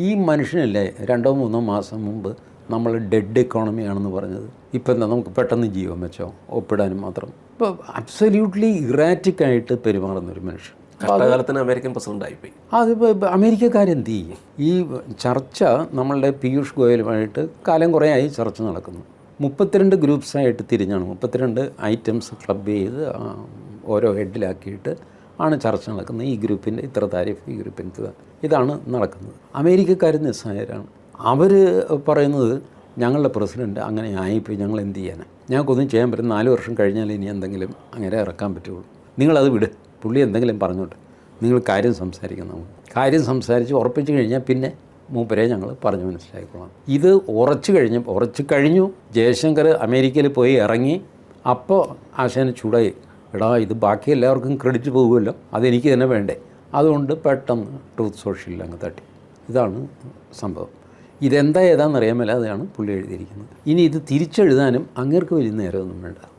ഈ മനുഷ്യനല്ലേ 2-3 മാസം മുമ്പ് നമ്മൾ ഡെഡ് എക്കോണമിയാണെന്ന് പറഞ്ഞത്. ഇപ്പം എന്താ നമുക്ക് പെട്ടെന്ന് ജീവൻ വെച്ചോ ഒപ്പിടാനും മാത്രം. ഇപ്പോൾ അബ്സല്യൂട്ട്ലി ഇറാറ്റിക്കായിട്ട് പെരുമാറുന്നൊരു മനുഷ്യൻ. കഷ്ടകാലത്തിന് അമേരിക്കൻ പ്രസിഡന്റ് ആയിപ്പോയി. അതിപ്പോൾ അമേരിക്കക്കാരെന്ത് ചെയ്യും? ഈ ചർച്ച നമ്മളുടെ പീയൂഷ് ഗോയലുമായിട്ട് കാലം കുറേ ആയി ചർച്ച നടക്കുന്നു. 32 ഗ്രൂപ്പ്സായിട്ട് തിരിഞ്ഞാണ്, 32 ഐറ്റംസ് ക്ലബ് ചെയ്ത് ഓരോ ഹെഡിലാക്കിയിട്ട് ആണ് ചർച്ച നടക്കുന്നത്. ഈ ഗ്രൂപ്പിൻ്റെ ഇത്ര താരിഫ്, ഈ ഗ്രൂപ്പിൻ്റെ ഇതാണ് നടക്കുന്നത്. അമേരിക്കക്കാർ നിസ്സഹായരാണ്. അവർ പറയുന്നത് ഞങ്ങളുടെ പ്രസിഡൻറ്റ് അങ്ങനെ ആയിപ്പോയി, ഞങ്ങൾ എന്ത് ചെയ്യാനാണ്, ഞങ്ങൾക്കൊന്നും ചെയ്യാൻ പറ്റും, 4 വർഷം കഴിഞ്ഞാൽ ഇനി എന്തെങ്കിലും അങ്ങനെ ഇറക്കാൻ പറ്റുള്ളൂ, നിങ്ങളത് വിട്, പുള്ളി എന്തെങ്കിലും പറഞ്ഞോട്ടെ, നിങ്ങൾ കാര്യം സംസാരിക്കണം. നമുക്ക് കാര്യം സംസാരിച്ച് ഉറപ്പിച്ച് കഴിഞ്ഞാൽ പിന്നെ മൂപ്പരെ ഞങ്ങൾ പറഞ്ഞു മനസ്സിലാക്കിക്കൊള്ളാം. ഇത് ഉറച്ചു കഴിഞ്ഞു. ജയശങ്കർ അമേരിക്കയിൽ പോയി ഇറങ്ങി. അപ്പോൾ ആശാന് ചൂടായി, എടാ ഇത് ബാക്കി എല്ലാവർക്കും ക്രെഡിറ്റ് പോകുമല്ലോ, അതെനിക്ക് തന്നെ വേണ്ടേ. അതുകൊണ്ട് പെട്ടെന്ന് ട്രൂത്ത് സോഷ്യലിൽ അങ്ങ് തട്ടി. ഇതാണ് സംഭവം. ഇതെന്താ ഏതാണെന്നറിയാൻ മേലെ അതാണ് പുള്ളി എഴുതിയിരിക്കുന്നത്. ഇനി ഇത് തിരിച്ചെഴുതാനും അങ്ങേർക്ക് വലിയ നേരമൊന്നും വേണ്ട.